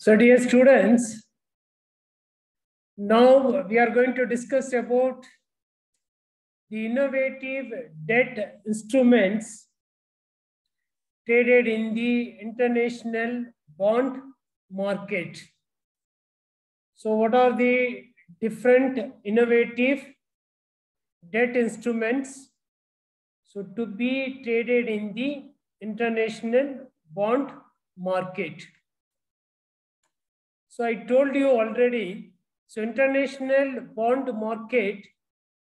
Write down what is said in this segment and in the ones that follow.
So dear students, now we are going to discuss about the innovative debt instruments traded in the international bond market. So what are the different innovative debt instruments so to be traded in the international bond market? So I told you already, so international bond market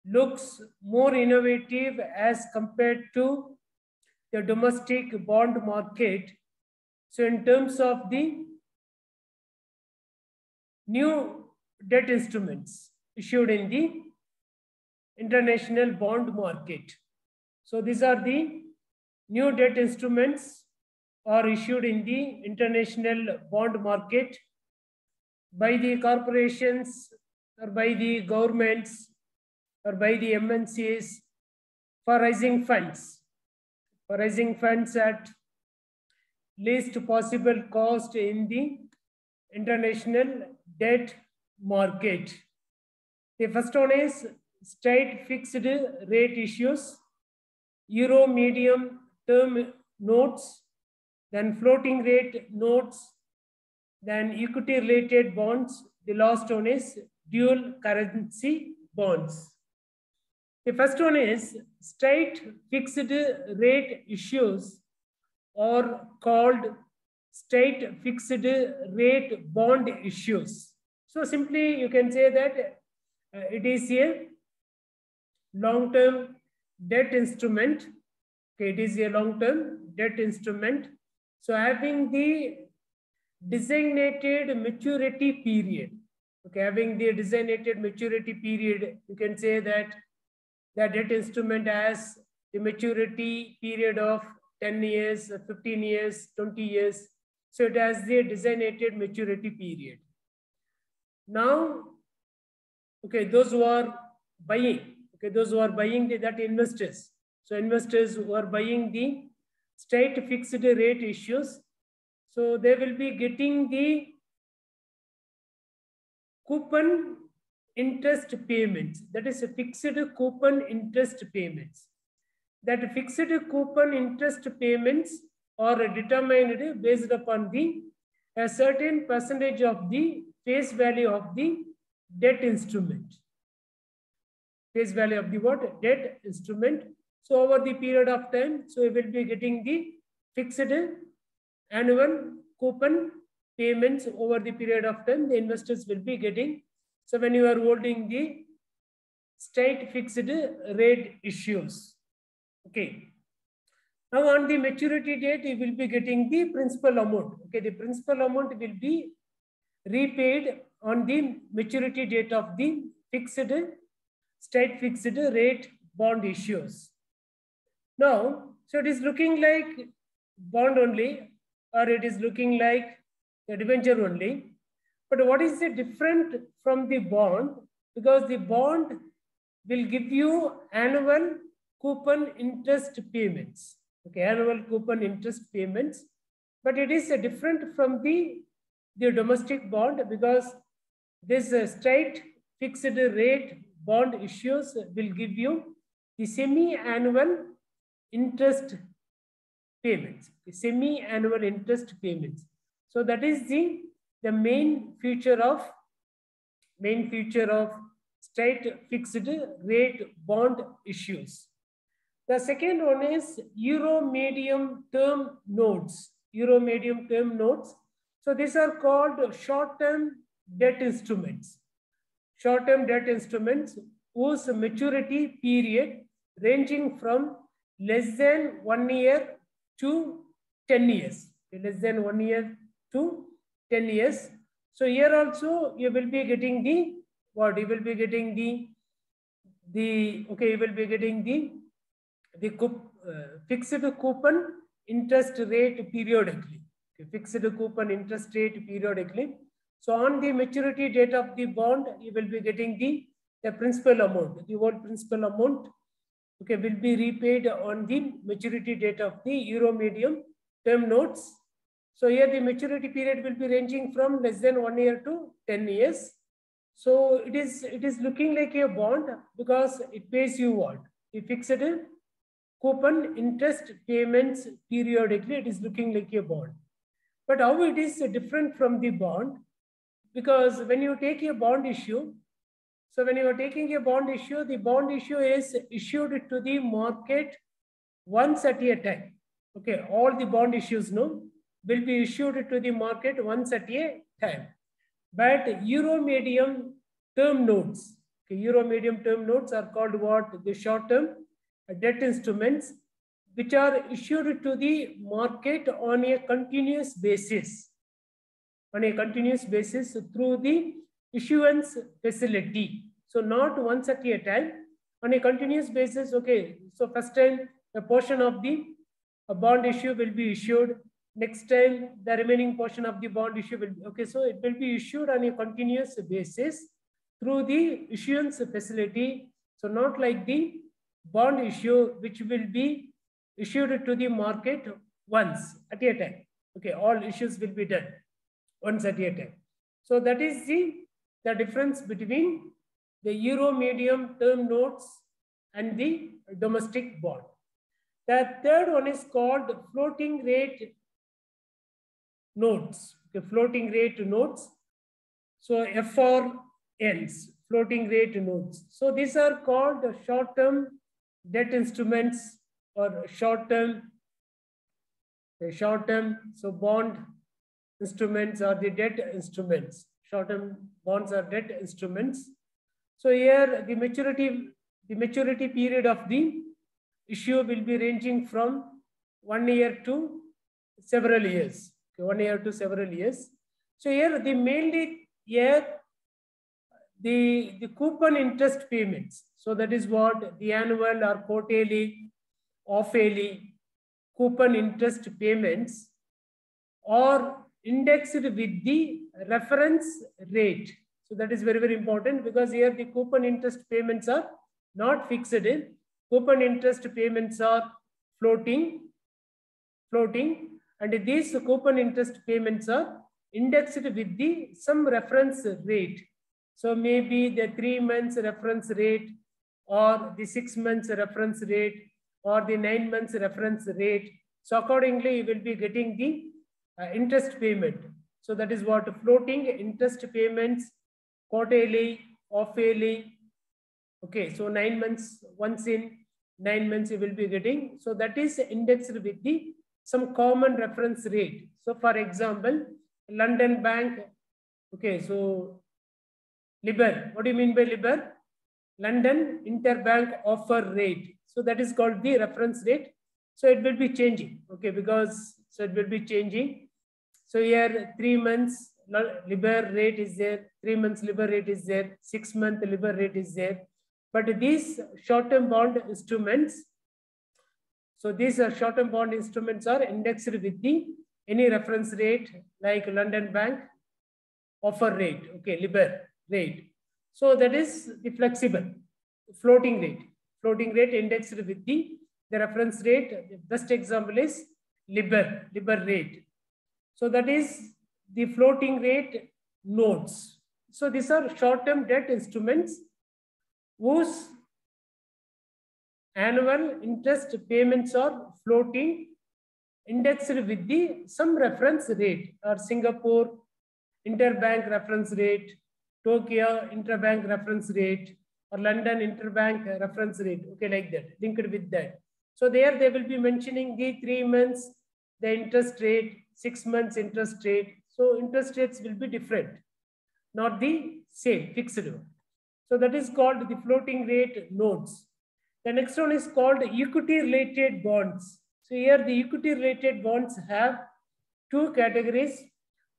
looks more innovative as compared to the domestic bond market. So in terms of the new debt instruments issued in the international bond market. So these are the new debt instruments are issued in the international bond market by the corporations or by the governments or by the MNCs for raising funds at least possible cost in the international debt market. The first one is straight fixed rate issues, euro medium term notes, then floating rate notes, then equity related bonds. The last one is dual currency bonds. The first one is straight fixed rate issues or called straight fixed rate bond issues. So simply you can say that it is a long-term debt instrument. Okay, it is a long-term debt instrument. So having the designated maturity period. Okay, having the designated maturity period, you can say that the debt instrument has the maturity period of 10 years, 15 years, 20 years. So it has the designated maturity period. Now, okay, those who are buying, that investors. So investors who are buying the straight fixed rate issues, so they will be getting the coupon interest payments. That is a fixed coupon interest payments. That fixed coupon interest payments are determined based upon a certain percentage of the face value of the debt instrument. Face value of the what? Debt instrument. So over the period of time, so we will be getting the fixed annual coupon payments over the period of time the investors will be getting. So when you are holding the straight fixed rate issues. Okay. Now on the maturity date, you will be getting the principal amount. Okay, the principal amount will be repaid on the maturity date of the straight fixed rate bond issues. Now, so it is looking like bond only, or it is looking like the debenture only. But what is the different from the bond? Because the bond will give you annual coupon interest payments. Okay, annual coupon interest payments. But it is different from the domestic bond because this straight fixed rate bond issues will give you the semi-annual interest payments. The semi-annual interest payments. So that is the main feature of straight fixed rate bond issues. The second one is euro medium term notes. Euro medium term notes. So these are called short-term debt instruments. Short-term debt instruments whose maturity period ranging from less than 1 year to 10 years. Less than 1 year to 10 years. So here also you will be getting the what? You will be getting you will be getting the fixed coupon interest rate periodically. Okay, fixed coupon interest rate periodically. So on the maturity date of the bond, you will be getting the principal amount. The whole principal amount, okay, will be repaid on the maturity date of the euro medium term notes. So here the maturity period will be ranging from less than 1 year to 10 years. So it is looking like a bond because it pays you what? The fixed coupon interest payments periodically. It is looking like a bond. But how it is different from the bond? Because when you take a bond issue, so when you are taking a bond issue, the bond issue is issued to the market once at a time. Okay, all the bond issues will be issued to the market once at a time. But Euro medium term notes, okay, Euro medium term notes are called what? The short-term debt instruments, which are issued to the market on a continuous basis. On a continuous basis through the issuance facility. So not once at a time, on a continuous basis. Okay, so first time a portion of the bond issue will be issued. Next time the remaining portion of the bond issue will be, okay, so it will be issued on a continuous basis through the issuance facility. So not like the bond issue, which will be issued to the market once at a time. Okay, all issues will be done once at a time. So that is the difference between the Euro medium term notes and the domestic bond. The third one is called floating rate notes. Okay, floating rate notes. So FRNs, floating rate notes. So these are called short-term debt instruments or short-term. So bond instruments are the debt instruments. Short-term bonds are debt instruments. So here the maturity period of the issue will be ranging from 1 year to several years. Okay, 1 year to several years. So here the mainly here the coupon interest payments. So that is what the annual or quarterly, off-yearly coupon interest payments are indexed with the reference rate. So that is very, very important because here the coupon interest payments are not fixed. Coupon interest payments are floating, and these coupon interest payments are indexed with the some reference rate. So maybe the 3 months reference rate, or the 6 months reference rate, or the 9 months reference rate. So accordingly, you will be getting the interest payment. So that is what floating interest payments, quarterly, off-yearly. Okay, so 9 months, once in 9 months you will be getting. So that is indexed with the some common reference rate. So for example, London Bank. Okay, so LIBOR. What do you mean by LIBOR? London Interbank Offer Rate. So that is called the reference rate. So it will be changing. Okay, because so it will be changing. So here 3 months LIBOR rate is there, 3 months LIBOR rate is there, 6 month LIBOR rate is there. But these short-term bond instruments, so these short-term bond instruments are indexed with the any reference rate like London Bank Offer Rate, okay, LIBOR rate. So that is the flexible floating rate indexed with the reference rate. The best example is LIBOR rate. So that is the floating rate notes. So these are short-term debt instruments whose annual interest payments are floating, indexed with the some reference rate, or Singapore interbank reference rate, Tokyo interbank reference rate, or London interbank reference rate. Okay, like that, linked with that. So there they will be mentioning the 3 months, the interest rate, 6 months interest rate. So interest rates will be different, not the same fixed one. So that is called the floating rate notes. The next one is called equity related bonds. So here the equity related bonds have 2 categories.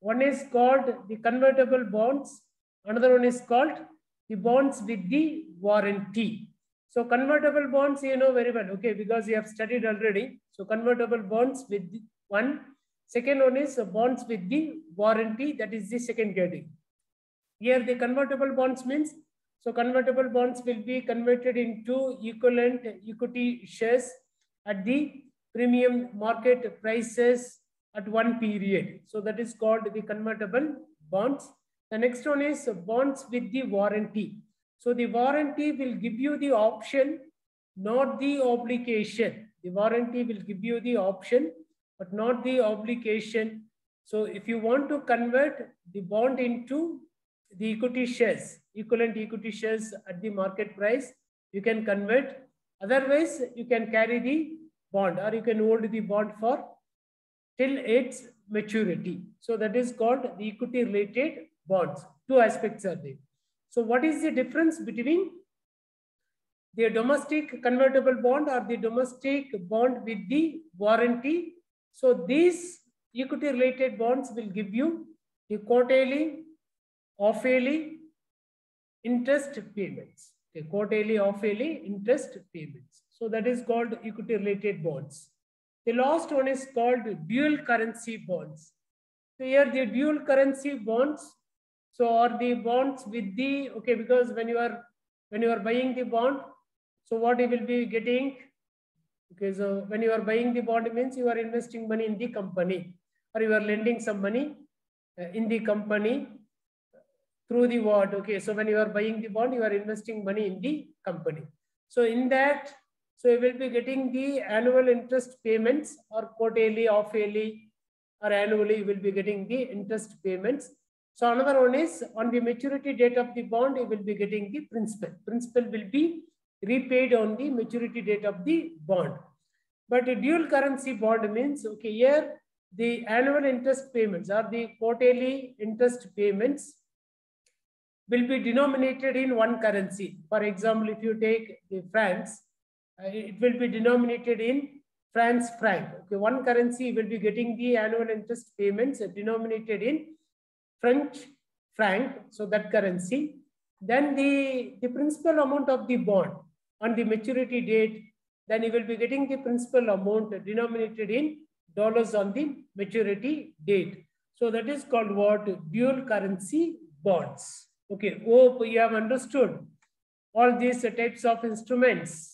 One is called the convertible bonds. Another one is called the bonds with the warranty. So convertible bonds, you know very well, okay, because you have studied already. So convertible bonds with one. Second one is bonds with the warranty. That is the second category. Here the convertible bonds means, so convertible bonds will be converted into equivalent equity shares at the premium market prices at one period. So that is called the convertible bonds. The next one is bonds with the warranty. So the warranty will give you the option, not the obligation. The warranty will give you the option, but not the obligation. So if you want to convert the bond into the equity shares, equivalent equity shares at the market price, you can convert. Otherwise, you can carry the bond, or you can hold the bond for till its maturity. So that is called the equity related bonds. Two aspects are there. So what is the difference between the domestic convertible bond or the domestic bond with the warranty? So these equity related bonds will give you the quarterly, half-yearly interest payments. Okay, quarterly, half-yearly interest payments. So that is called equity related bonds. The last one is called dual currency bonds. So here the dual currency bonds, so are the bonds with the, okay, because when you are buying the bond, so what you will be getting, okay, so when you are buying the bond means you are investing money in the company, or you are lending some money in the company through the what, okay, so when you are buying the bond, you are investing money in the company. So in that, so you will be getting the annual interest payments, or quarterly, half-yearly, or annually you will be getting the interest payments. So another one is on the maturity date of the bond, you will be getting the principal. Principal will be repaid on the maturity date of the bond. But a dual currency bond means, okay, here the annual interest payments or the quarterly interest payments will be denominated in one currency. For example, if you take the francs, it will be denominated in France franc. Okay, one currency will be getting the annual interest payments denominated in French franc, so that currency. Then the principal amount of the bond on the maturity date, then you will be getting the principal amount denominated in dollars on the maturity date. So that is called what? Dual currency bonds. Okay, hope you have understood all these types of instruments.